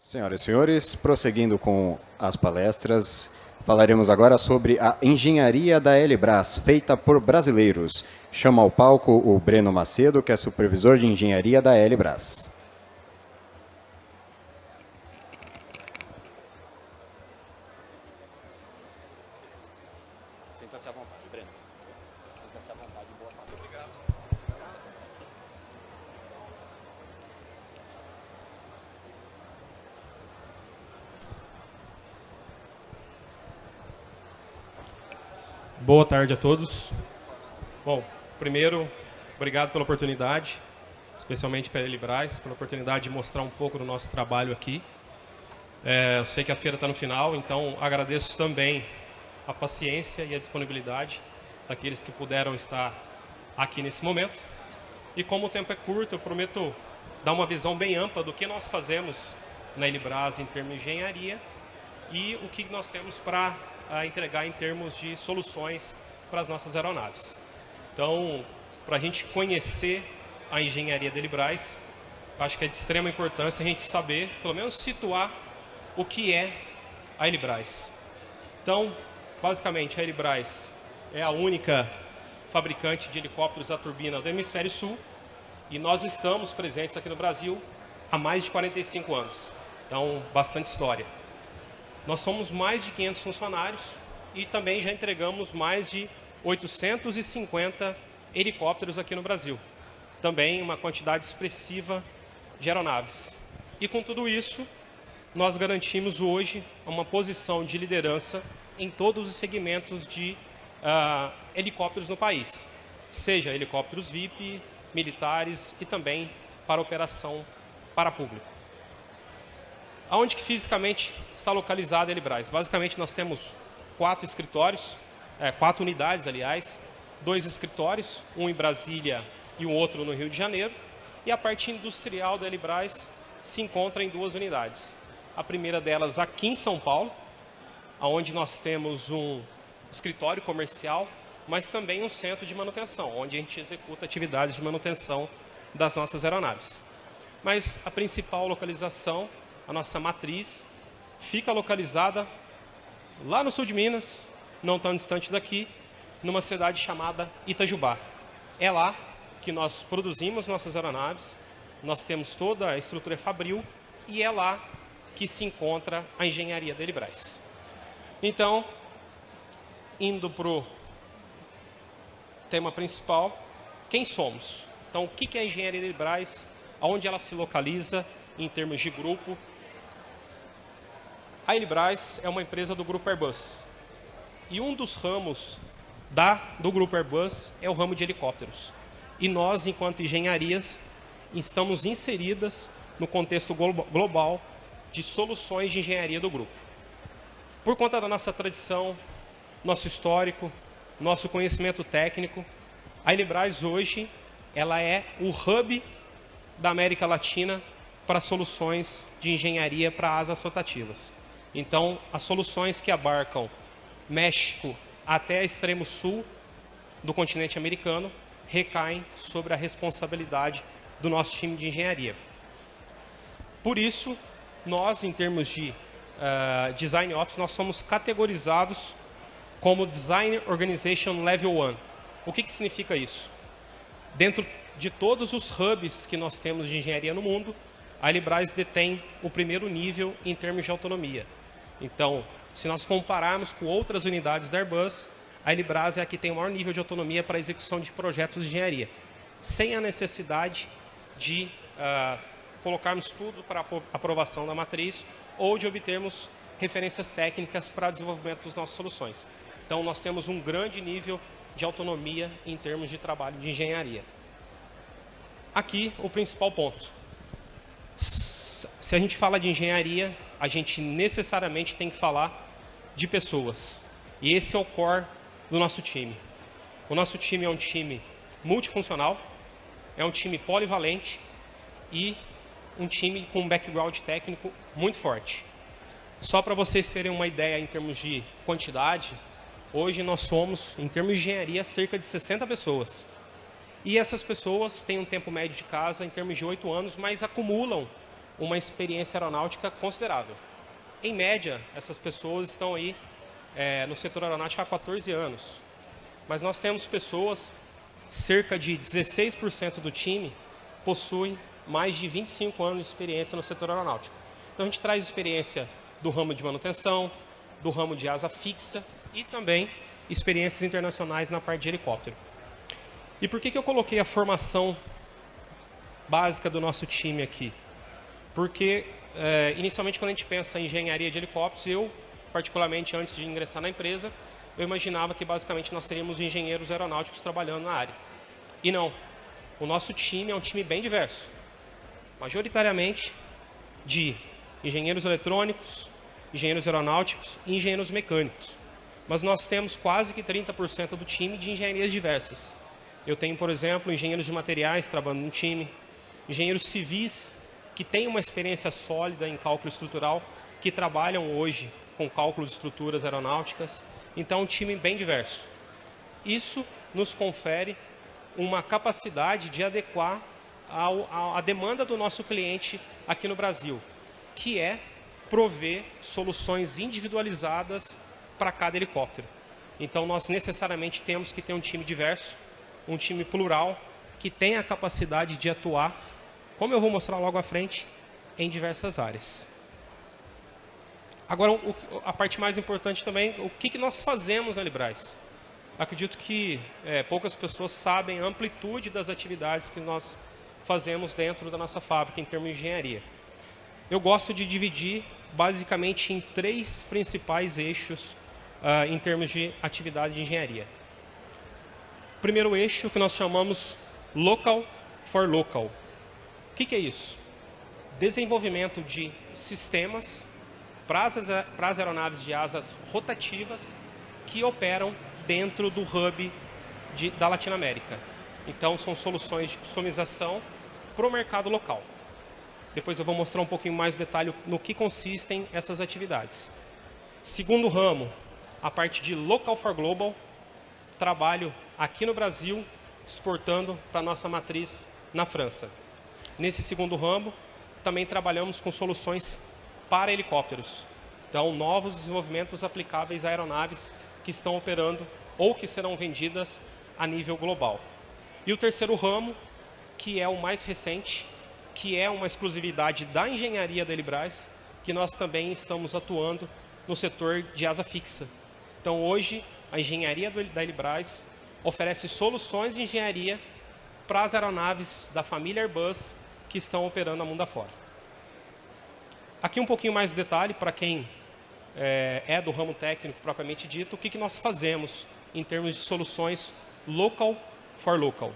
Senhoras e senhores, prosseguindo com as palestras, falaremos agora sobre a engenharia da Elibras, feita por brasileiros. Chama ao palco o Breno Macedo, que é supervisor de engenharia da Elibras. Sinta-se à vontade, Breno. Sinta-se à vontade. Boa tarde. Obrigado. Boa tarde a todos. Bom, primeiro, obrigado pela oportunidade, especialmente para a Elibras, pela oportunidade de mostrar um pouco do nosso trabalho aqui. Eu sei que a feira está no final, então agradeço também a paciência e a disponibilidade daqueles que puderam estar aqui nesse momento. E como o tempo é curto, eu prometo dar uma visão bem ampla do que nós fazemos na Elibras em termos de engenharia e o que nós temos para entregar em termos de soluções para as nossas aeronaves. Então, para a gente conhecer a engenharia da Elibras, acho que é de extrema importância a gente saber, pelo menos situar o que é a Elibras. Então, basicamente, a Elibras é a única fabricante de helicópteros a turbina do Hemisfério Sul e nós estamos presentes aqui no Brasil há mais de 45 anos. Então, bastante história. Nós somos mais de 500 funcionários e também já entregamos mais de 850 helicópteros aqui no Brasil. Também uma quantidade expressiva de aeronaves. E com tudo isso, nós garantimos hoje uma posição de liderança em todos os segmentos de helicópteros no país. Seja helicópteros VIP, militares e também para operação para público. Aonde que fisicamente está localizada a Elibras? Basicamente nós temos 4 escritórios, 4 unidades, aliás, 2 escritórios, um em Brasília e um outro no Rio de Janeiro. E a parte industrial da Elibras se encontra em 2 unidades. A primeira delas aqui em São Paulo, onde nós temos um escritório comercial, mas também um centro de manutenção, onde a gente executa atividades de manutenção das nossas aeronaves. Mas a principal localização, a nossa matriz, fica localizada lá no sul de Minas, não tão distante daqui, numa cidade chamada Itajubá. É lá que nós produzimos nossas aeronaves, nós temos toda a estrutura fabril e é lá que se encontra a engenharia da Elibras. Então, indo para o tema principal, quem somos? Então, o que é a engenharia da Elibras? Aonde ela se localiza em termos de grupo? A Elibras é uma empresa do Grupo Airbus. E um dos ramos do Grupo Airbus é o ramo de helicópteros. E nós, enquanto engenharias, estamos inseridas no contexto global de soluções de engenharia do grupo. Por conta da nossa tradição, nosso histórico, nosso conhecimento técnico, a Elibras hoje ela é o hub da América Latina para soluções de engenharia para asas rotativas. Então, as soluções que abarcam México até o extremo sul do continente americano recaem sobre a responsabilidade do nosso time de engenharia. Por isso, nós, em termos de Design Office, nós somos categorizados como Design Organization Level 1. O que significa isso? Dentro de todos os hubs que nós temos de engenharia no mundo, a Elibras detém o primeiro nível em termos de autonomia. Então, se nós compararmos com outras unidades da Airbus, a Elibras é a que tem o maior nível de autonomia para a execução de projetos de engenharia, sem a necessidade de colocarmos tudo para aprovação da matriz ou de obtermos referências técnicas para desenvolvimento das nossas soluções. Então, nós temos um grande nível de autonomia em termos de trabalho de engenharia. Aqui, o principal ponto. Se a gente fala de engenharia, a gente necessariamente tem que falar de pessoas. E esse é o core do nosso time. O nosso time é um time multifuncional, é um time polivalente e um time com um background técnico muito forte. Só para vocês terem uma ideia em termos de quantidade, hoje nós somos, em termos de engenharia, cerca de 60 pessoas. E essas pessoas têm um tempo médio de casa em termos de 8 anos, mas acumulam uma experiência aeronáutica considerável. Em média, essas pessoas estão aí no setor aeronáutico há 14 anos. Mas nós temos pessoas, cerca de 16% do time, possuem mais de 25 anos de experiência no setor aeronáutico. Então a gente traz experiência do ramo de manutenção, do ramo de asa fixa e também experiências internacionais na parte de helicóptero. E por que eu coloquei a formação básica do nosso time aqui? Porque, inicialmente, quando a gente pensa em engenharia de helicópteros, eu, particularmente antes de ingressar na empresa, eu imaginava que basicamente nós seríamos engenheiros aeronáuticos trabalhando na área. E não. O nosso time é um time bem diverso. Majoritariamente de engenheiros eletrônicos, engenheiros aeronáuticos e engenheiros mecânicos. Mas nós temos quase que 30% do time de engenharias diversas. Eu tenho, por exemplo, engenheiros de materiais trabalhando no time, engenheiros civis que têm uma experiência sólida em cálculo estrutural, que trabalham hoje com cálculo de estruturas aeronáuticas. Então, é um time bem diverso. Isso nos confere uma capacidade de adequar à demanda do nosso cliente aqui no Brasil, que é prover soluções individualizadas para cada helicóptero. Então, nós necessariamente temos que ter um time diverso, um time plural, que tenha a capacidade de atuar, como eu vou mostrar logo à frente, em diversas áreas. Agora, a parte mais importante também, o que nós fazemos na Elibras? Acredito que poucas pessoas sabem a amplitude das atividades que nós fazemos dentro da nossa fábrica em termos de engenharia. Eu gosto de dividir basicamente em 3 principais eixos em termos de atividade de engenharia. O primeiro eixo que nós chamamos Local for Local. O que é isso? Desenvolvimento de sistemas para as aeronaves de asas rotativas que operam dentro do hub da Latinoamérica. Então, são soluções de customização para o mercado local. Depois eu vou mostrar um pouquinho mais de detalhe no que consistem essas atividades. Segundo ramo, a parte de Local for Global. Trabalho aqui no Brasil, exportando para a nossa matriz na França. Nesse segundo ramo, também trabalhamos com soluções para helicópteros. Então, novos desenvolvimentos aplicáveis a aeronaves que estão operando ou que serão vendidas a nível global. E o terceiro ramo, que é o mais recente, que é uma exclusividade da engenharia da Elibras, que nós também estamos atuando no setor de asa fixa. Então, hoje, a engenharia da Elibras oferece soluções de engenharia para as aeronaves da família Airbus que estão operando a mundo afora. Aqui um pouquinho mais de detalhe para quem é do ramo técnico propriamente dito, o que nós fazemos em termos de soluções Local for Local.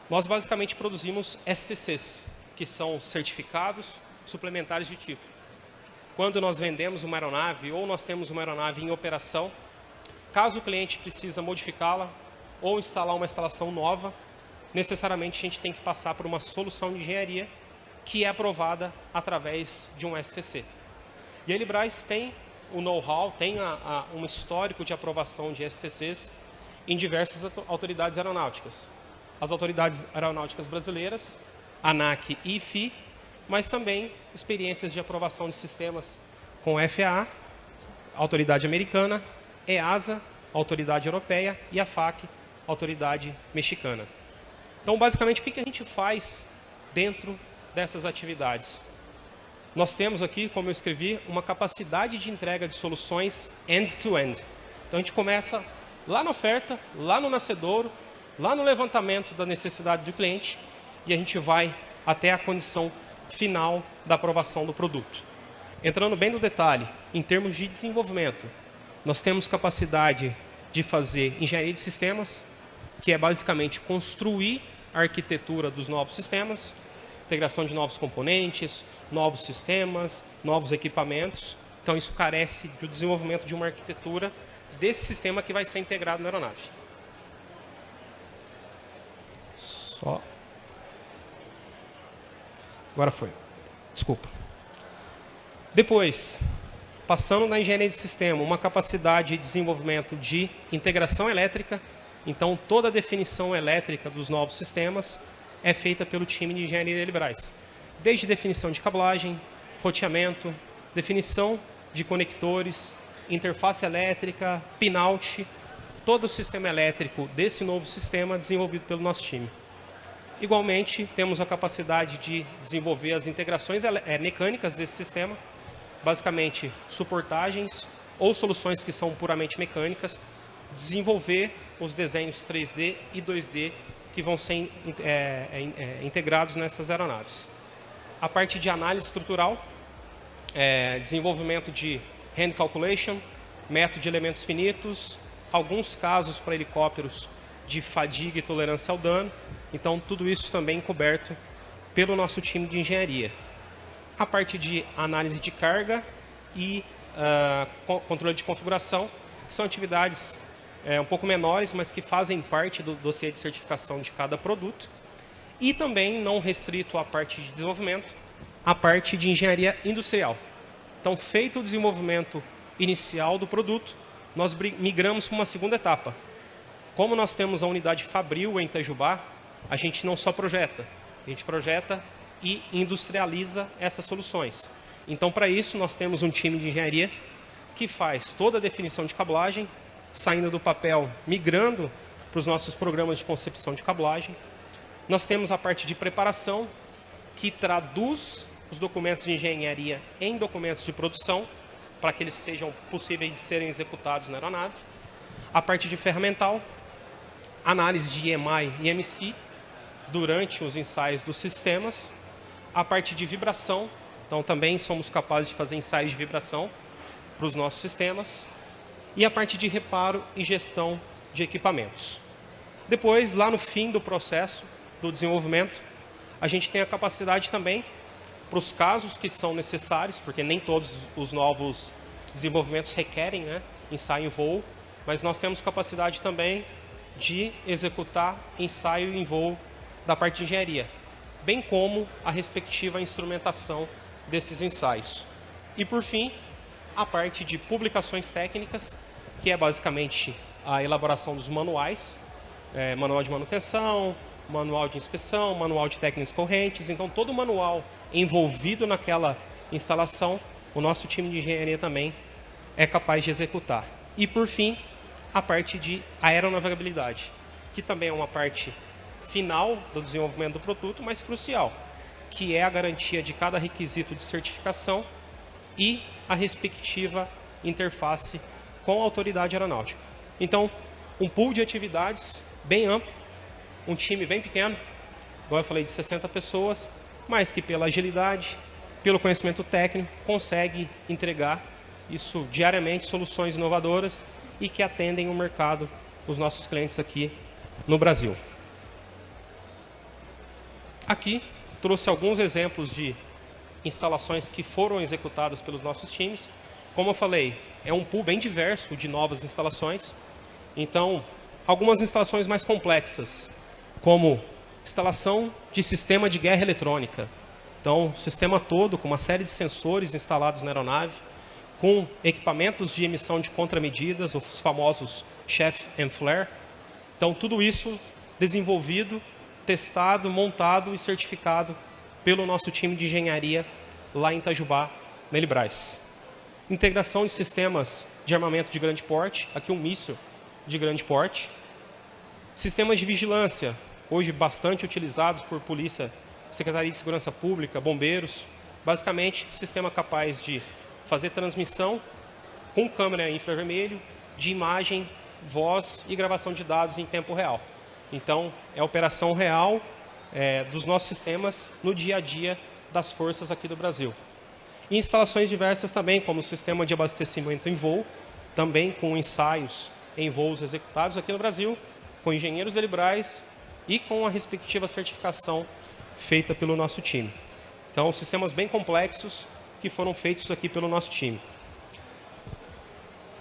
Nós basicamente produzimos STCs, que são certificados suplementares de tipo. Quando nós vendemos uma aeronave ou nós temos uma aeronave em operação, caso o cliente precisa modificá-la ou instalar uma instalação nova, necessariamente a gente tem que passar por uma solução de engenharia que é aprovada através de um STC. E a Elibras tem o know-how, tem um histórico de aprovação de STCs em diversas autoridades aeronáuticas. As autoridades aeronáuticas brasileiras, ANAC e IFI, mas também experiências de aprovação de sistemas com FAA, autoridade americana, EASA, autoridade europeia, e a FAC, autoridade mexicana. Então, basicamente, o que a gente faz dentro dessas atividades? Nós temos aqui, como eu escrevi, uma capacidade de entrega de soluções end-to-end. Então, a gente começa lá na oferta, lá no nascedouro, lá no levantamento da necessidade do cliente, e a gente vai até a condição final da aprovação do produto. Entrando bem no detalhe, em termos de desenvolvimento, nós temos capacidade de fazer engenharia de sistemas, que é basicamente construir a arquitetura dos novos sistemas, integração de novos componentes, novos sistemas, novos equipamentos. Então, isso carece do desenvolvimento de uma arquitetura desse sistema que vai ser integrado na aeronave. Agora foi. Desculpa. Depois, passando na engenharia de sistema, uma capacidade de desenvolvimento de integração elétrica. Então, toda a definição elétrica dos novos sistemas é feita pelo time de engenharia da Elibras. desde definição de cablagem, roteamento, definição de conectores, interface elétrica, pin-out, todo o sistema elétrico desse novo sistema desenvolvido pelo nosso time. Igualmente, temos a capacidade de desenvolver as integrações mecânicas desse sistema, basicamente suportagens ou soluções que são puramente mecânicas, desenvolver os desenhos 3D e 2D que vão ser integrados nessas aeronaves. A parte de análise estrutural, desenvolvimento de hand calculation, método de elementos finitos, alguns casos para helicópteros de fadiga e tolerância ao dano. Então, tudo isso também coberto pelo nosso time de engenharia. A parte de análise de carga e controle de configuração, que são atividades um pouco menores, mas que fazem parte do dossiê de certificação de cada produto. E também, não restrito à parte de desenvolvimento, a parte de engenharia industrial. Então, feito o desenvolvimento inicial do produto, nós migramos para uma segunda etapa. Como nós temos a unidade Fabril em Itajubá, a gente não só projeta, a gente projeta e industrializa essas soluções. Então, para isso, nós temos um time de engenharia que faz toda a definição de cablagem, saindo do papel, migrando para os nossos programas de concepção de cablagem. Nós temos a parte de preparação, que traduz os documentos de engenharia em documentos de produção, para que eles sejam possíveis de serem executados na aeronave. A parte de ferramental, análise de EMI e MC durante os ensaios dos sistemas. A parte de vibração, então também somos capazes de fazer ensaios de vibração para os nossos sistemas. E a parte de reparo e gestão de equipamentos. Depois, lá no fim do processo do desenvolvimento, a gente tem a capacidade também, para os casos que são necessários, porque nem todos os novos desenvolvimentos requerem ensaio em voo, mas nós temos capacidade também de executar ensaio em voo da parte de engenharia, bem como a respectiva instrumentação desses ensaios. E, por fim, a parte de publicações técnicas, que é basicamente a elaboração dos manuais, manual de manutenção, manual de inspeção, manual de técnicas correntes. Então, todo o manual envolvido naquela instalação, o nosso time de engenharia também é capaz de executar. E, por fim, a parte de aeronavegabilidade, que também é uma parte final do desenvolvimento do produto, mas crucial, que é a garantia de cada requisito de certificação e a respectiva interface com a autoridade aeronáutica. Então, um pool de atividades bem amplo, um time bem pequeno, igual eu falei, de 60 pessoas, mas que pela agilidade, pelo conhecimento técnico, consegue entregar isso diariamente, soluções inovadoras e que atendem o mercado, os nossos clientes aqui no Brasil. Aqui trouxe alguns exemplos de instalações que foram executadas pelos nossos times. Como eu falei, é um pool bem diverso de novas instalações. Então, algumas instalações mais complexas, como instalação de sistema de guerra eletrônica. Então, o sistema todo com uma série de sensores instalados na aeronave, com equipamentos de emissão de contramedidas, os famosos chaff and flare. Então, tudo isso desenvolvido, testado, montado e certificado pelo nosso time de engenharia lá em Itajubá, na Elibras. Integração de sistemas de armamento de grande porte, aqui um míssil de grande porte. Sistemas de vigilância, hoje bastante utilizados por polícia, Secretaria de Segurança Pública, bombeiros. Basicamente, sistema capaz de fazer transmissão com câmera infravermelho, de imagem, voz e gravação de dados em tempo real. Então, é a operação real dos nossos sistemas no dia a dia das forças aqui do Brasil. E instalações diversas também, como o sistema de abastecimento em voo, também com ensaios em voos executados aqui no Brasil, com engenheiros da Elibras e com a respectiva certificação feita pelo nosso time. Então, sistemas bem complexos que foram feitos aqui pelo nosso time.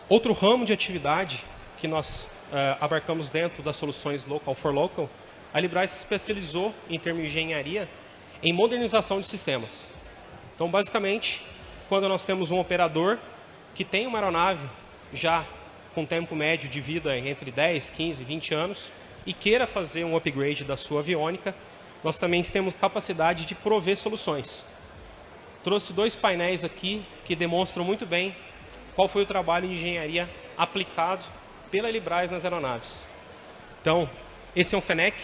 Outro ramo de atividade que nós abarcamos dentro das soluções Local for Local, a Elibras se especializou em termos de engenharia em modernização de sistemas. Então, basicamente, quando nós temos um operador que tem uma aeronave já com tempo médio de vida entre 10, 15, 20 anos e queira fazer um upgrade da sua aviônica, nós também temos capacidade de prover soluções. Trouxe 2 painéis aqui que demonstram muito bem qual foi o trabalho de engenharia aplicado pela Elibras nas aeronaves. Então, esse é um Fennec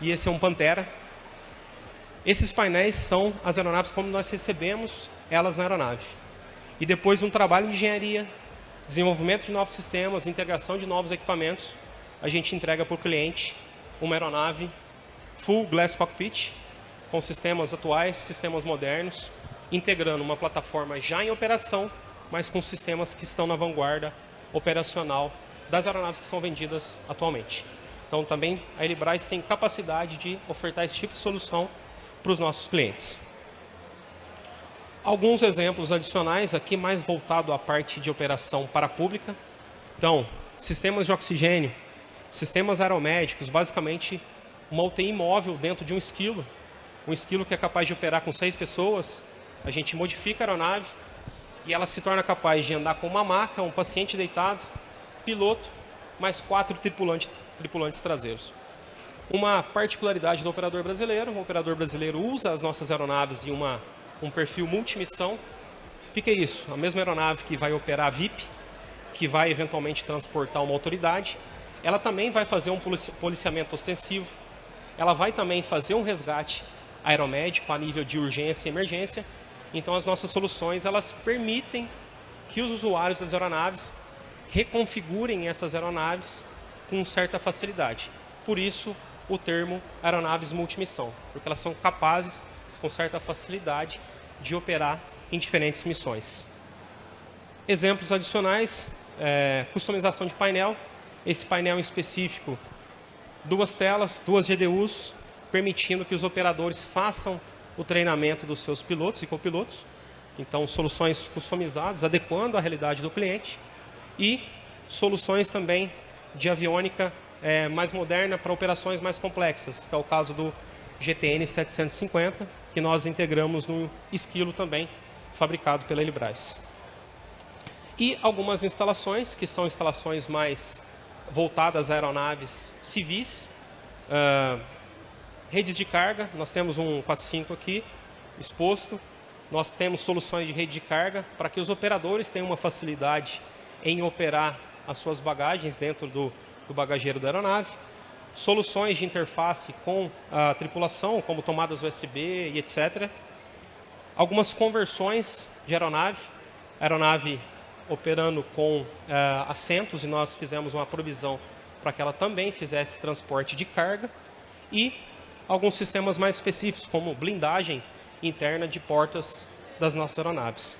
e esse é um Pantera. Esses painéis são as aeronaves como nós recebemos elas na aeronave. E depois de um trabalho de engenharia, desenvolvimento de novos sistemas, integração de novos equipamentos, a gente entrega para o cliente uma aeronave full glass cockpit, com sistemas atuais, sistemas modernos, integrando uma plataforma já em operação, mas com sistemas que estão na vanguarda operacional das aeronaves que são vendidas atualmente. Então, também a Elibras tem capacidade de ofertar esse tipo de solução para os nossos clientes. Alguns exemplos adicionais aqui, mais voltado à parte de operação parapública. Então, sistemas de oxigênio, sistemas aeromédicos, basicamente uma UTI móvel dentro de um esquilo que é capaz de operar com 6 pessoas. A gente modifica a aeronave e ela se torna capaz de andar com uma maca, um paciente deitado, piloto, mais 4 tripulantes traseiros. Uma particularidade do operador brasileiro: o operador brasileiro usa as nossas aeronaves em um perfil multimissão. O que é isso? A mesma aeronave que vai operar VIP, que vai eventualmente transportar uma autoridade, ela também vai fazer um policiamento ostensivo, ela vai também fazer um resgate aeromédico a nível de urgência e emergência. Então, as nossas soluções, elas permitem que os usuários das aeronaves reconfigurem essas aeronaves com certa facilidade. Por isso, o termo aeronaves multimissão, porque elas são capazes, com certa facilidade, de operar em diferentes missões. Exemplos adicionais: customização de painel. Esse painel em específico, 2 telas, 2 GDUs, permitindo que os operadores façam o treinamento dos seus pilotos e copilotos. Então, soluções customizadas, adequando à realidade do cliente. E soluções também de aviônica mais moderna para operações mais complexas, que é o caso do GTN 750, que nós integramos no esquilo também, fabricado pela Elibras. E algumas instalações, que são instalações mais voltadas a aeronaves civis, redes de carga. Nós temos um 45 aqui exposto. Nós temos soluções de rede de carga para que os operadores tenham uma facilidade em operar as suas bagagens dentro do bagageiro da aeronave. Soluções de interface com a tripulação, como tomadas USB e etc. Algumas conversões de aeronave operando com assentos, e nós fizemos uma provisão para que ela também fizesse transporte de carga. E alguns sistemas mais específicos, como blindagem interna de portas das nossas aeronaves.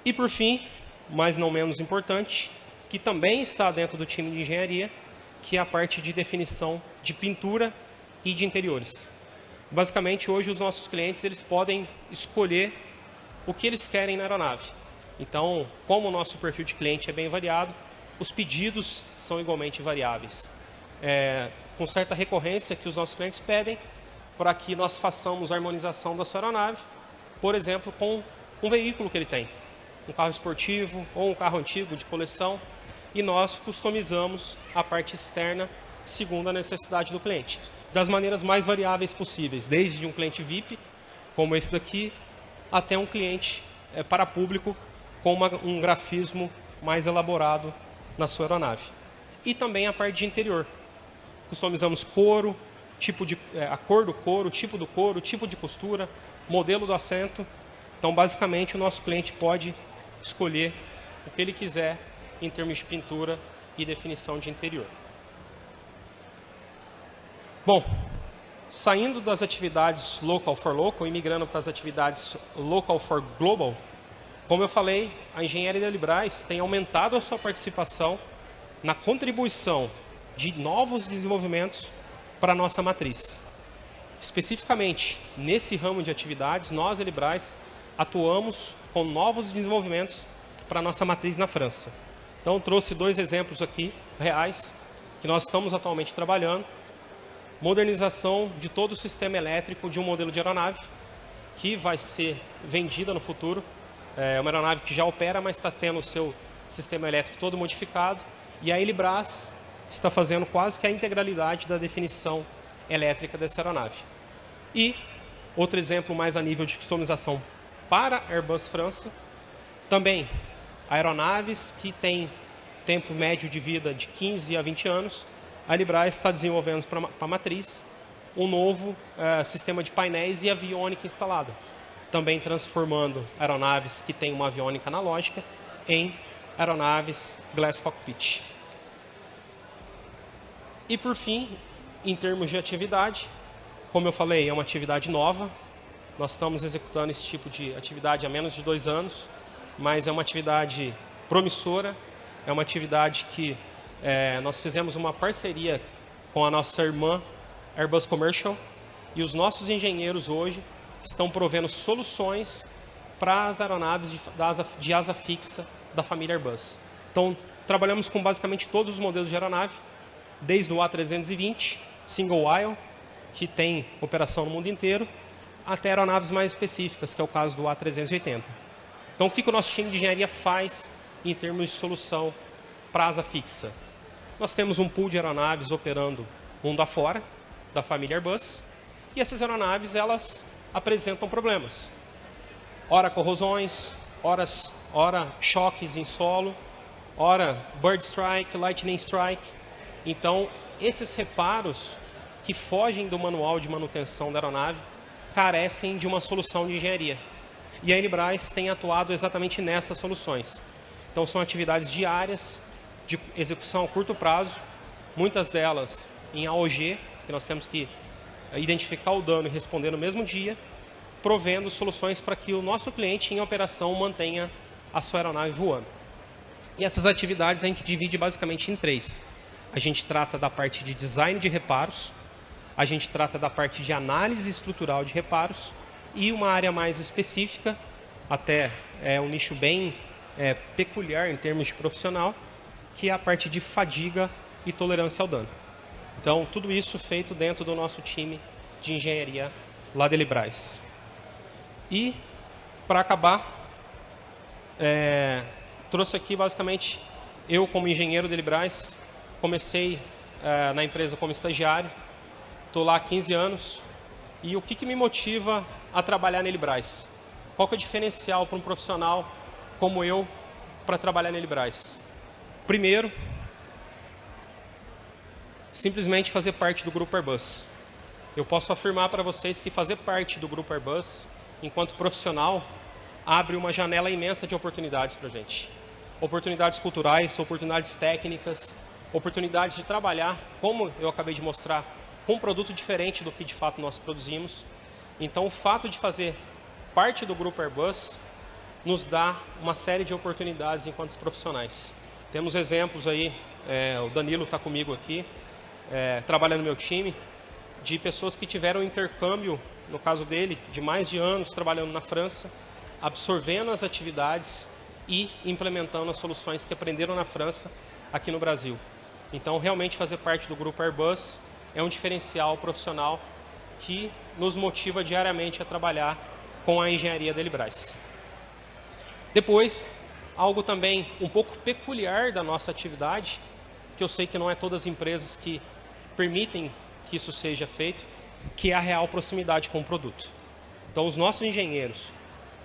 E por fim, mas não menos importante, que também está dentro do time de engenharia, que é a parte de definição de pintura e de interiores. Basicamente, hoje os nossos clientes eles podem escolher o que eles querem na aeronave. Então, como o nosso perfil de cliente é bem variado, os pedidos são igualmente variáveis. Com certa recorrência que os nossos clientes pedem para que nós façamos a harmonização da sua aeronave, por exemplo, com um veículo que ele tem, um carro esportivo ou um carro antigo de coleção, e nós customizamos a parte externa segundo a necessidade do cliente, das maneiras mais variáveis possíveis, desde um cliente VIP, como esse daqui, até um cliente para público com um grafismo mais elaborado na sua aeronave. E também a parte de interior. Customizamos couro, a cor do couro, tipo do couro, tipo de costura, modelo do assento. Então, basicamente, o nosso cliente pode escolher o que ele quiser em termos de pintura e definição de interior. Bom, saindo das atividades local for local e migrando para as atividades local for global, como eu falei, a engenharia da Elibras tem aumentado a sua participação na contribuição de novos desenvolvimentos para a nossa matriz. Especificamente, nesse ramo de atividades, nós, Elibras, atuamos com novos desenvolvimentos para a nossa matriz na França. Então, eu trouxe 2 exemplos aqui, reais, que nós estamos atualmente trabalhando. Modernização de todo o sistema elétrico de um modelo de aeronave, que vai ser vendida no futuro. É uma aeronave que já opera, mas está tendo o seu sistema elétrico todo modificado. E a Elibras está fazendo quase que a integralidade da definição elétrica dessa aeronave. E outro exemplo mais a nível de customização para Airbus França, também aeronaves que têm tempo médio de vida de 15 a 20 anos, a Liebras está desenvolvendo para a matriz um novo sistema de painéis e aviônica instalada, também transformando aeronaves que têm uma aviônica analógica em aeronaves Glass Cockpit. E por fim, em termos de atividade, como eu falei, é uma atividade nova. Nós estamos executando esse tipo de atividade há menos de 2 anos, mas é uma atividade promissora, é uma atividade que nós fizemos uma parceria com a nossa irmã Airbus Commercial, e os nossos engenheiros hoje estão provendo soluções para as aeronaves de asa fixa da família Airbus. Então, trabalhamos com basicamente todos os modelos de aeronave, desde o A320, single aisle, que tem operação no mundo inteiro, até aeronaves mais específicas, que é o caso do A380. Então, o que o nosso time de engenharia faz em termos de solução para asa fixa? Nós temos um pool de aeronaves operando mundo afora, da família Airbus, e essas aeronaves elas apresentam problemas. Ora corrosões, ora choques em solo, ora bird strike, lightning strike. Então, esses reparos que fogem do manual de manutenção da aeronave carecem de uma solução de engenharia. E a Liebras tem atuado exatamente nessas soluções. Então, são atividades diárias, de execução a curto prazo, muitas delas em AOG, que nós temos que identificar o dano e responder no mesmo dia, provendo soluções para que o nosso cliente em operação mantenha a sua aeronave voando. E essas atividades a gente divide basicamente em 3. A gente trata da parte de design de reparos, a gente trata da parte de análise estrutural de reparos e uma área mais específica, até um nicho bem peculiar em termos de profissional, que é a parte de fadiga e tolerância ao dano. Então, tudo isso feito dentro do nosso time de engenharia lá da Liebras. E, para acabar, trouxe aqui basicamente, eu como engenheiro da Liebras, comecei na empresa como estagiário, estou lá há 15 anos, e o que me motiva a trabalhar na Liebras? Qual que é o diferencial para um profissional como eu para trabalhar na Liebras? Primeiro, simplesmente fazer parte do Grupo Airbus. Eu posso afirmar para vocês que fazer parte do Grupo Airbus, enquanto profissional, abre uma janela imensa de oportunidades para a gente. Oportunidades culturais, oportunidades técnicas, oportunidades de trabalhar, como eu acabei de mostrar, com um produto diferente do que de fato nós produzimos. Então, o fato de fazer parte do Grupo Airbus nos dá uma série de oportunidades enquanto profissionais. Temos exemplos aí, o Danilo está comigo aqui, trabalha no meu time, de pessoas que tiveram intercâmbio, no caso dele, de mais de anos trabalhando na França, absorvendo as atividades e implementando as soluções que aprenderam na França aqui no Brasil. Então, realmente fazer parte do Grupo Airbus é um diferencial profissional que nos motiva diariamente a trabalhar com a engenharia da Liebras. Depois, algo também um pouco peculiar da nossa atividade, que eu sei que não é todas as empresas que permitem que isso seja feito, que é a real proximidade com o produto. Então, os nossos engenheiros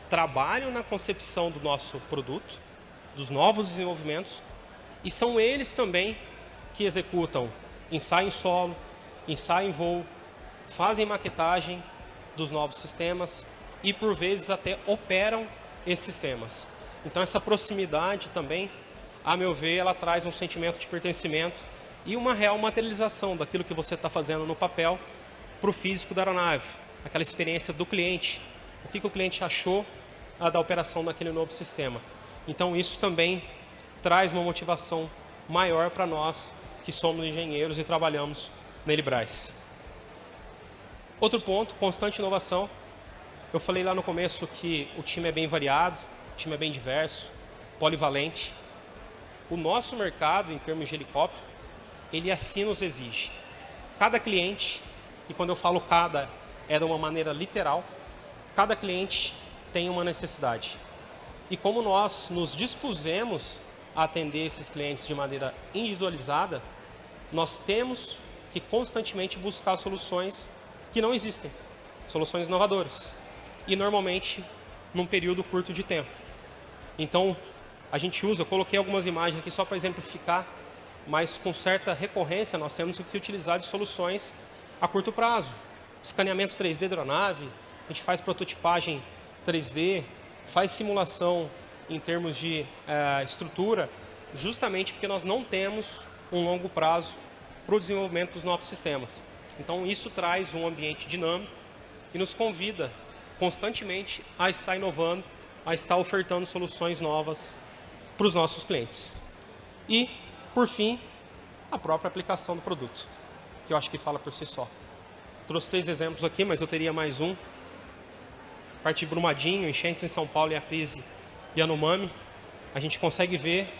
trabalham na concepção do nosso produto, dos novos desenvolvimentos, e são eles também que executam ensaio em solo, ensaio em voo, fazem maquetagem dos novos sistemas e, por vezes, até operam esses sistemas. Então, essa proximidade também, a meu ver, ela traz um sentimento de pertencimento e uma real materialização daquilo que você está fazendo no papel para o físico da aeronave, aquela experiência do cliente, o que o cliente achou da operação daquele novo sistema. Então, isso também traz uma motivação maior para nós que somos engenheiros e trabalhamos na Liebras. Outro ponto, constante inovação. Eu falei lá no começo que o time é bem variado, o time é bem diverso, polivalente. O nosso mercado, em termos de helicóptero, ele assim nos exige. Cada cliente, e quando eu falo cada, é de uma maneira literal, cada cliente tem uma necessidade. E como nós nos dispusemos a atender esses clientes de maneira individualizada, nós temos que constantemente buscar soluções que não existem, soluções inovadoras, e normalmente num período curto de tempo. Então, a gente usa, eu coloquei algumas imagens aqui só para exemplificar, mas com certa recorrência nós temos que utilizar de soluções a curto prazo. Escaneamento 3D da aeronave, a gente faz prototipagem 3D, faz simulação em termos de estrutura, justamente porque nós não temos um longo prazo para o desenvolvimento dos novos sistemas. Então isso traz um ambiente dinâmico e nos convida constantemente a estar inovando, a estar ofertando soluções novas para os nossos clientes. E, por fim, a própria aplicação do produto, que eu acho que fala por si só. Trouxe 3 exemplos aqui, mas eu teria mais um. Parte de Brumadinho, enchentes em São Paulo e a crise Yanomami. A gente consegue ver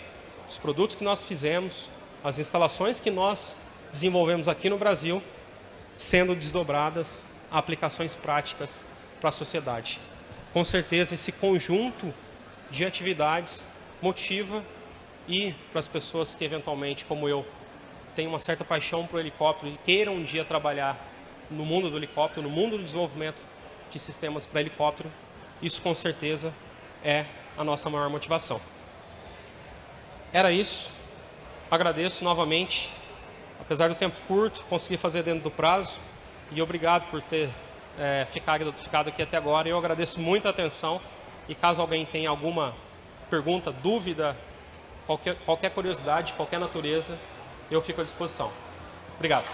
os produtos que nós fizemos, as instalações que nós desenvolvemos aqui no Brasil, sendo desdobradas a aplicações práticas para a sociedade. Com certeza, esse conjunto de atividades motiva e para as pessoas que eventualmente, como eu, têm uma certa paixão por helicóptero e queiram um dia trabalhar no mundo do helicóptero, no mundo do desenvolvimento de sistemas para helicóptero, isso com certeza é a nossa maior motivação. Era isso. Agradeço novamente. Apesar do tempo curto, consegui fazer dentro do prazo. E obrigado por ter ficado aqui até agora. Eu agradeço muito a atenção. E caso alguém tenha alguma pergunta, dúvida, qualquer curiosidade, qualquer natureza, eu fico à disposição. Obrigado.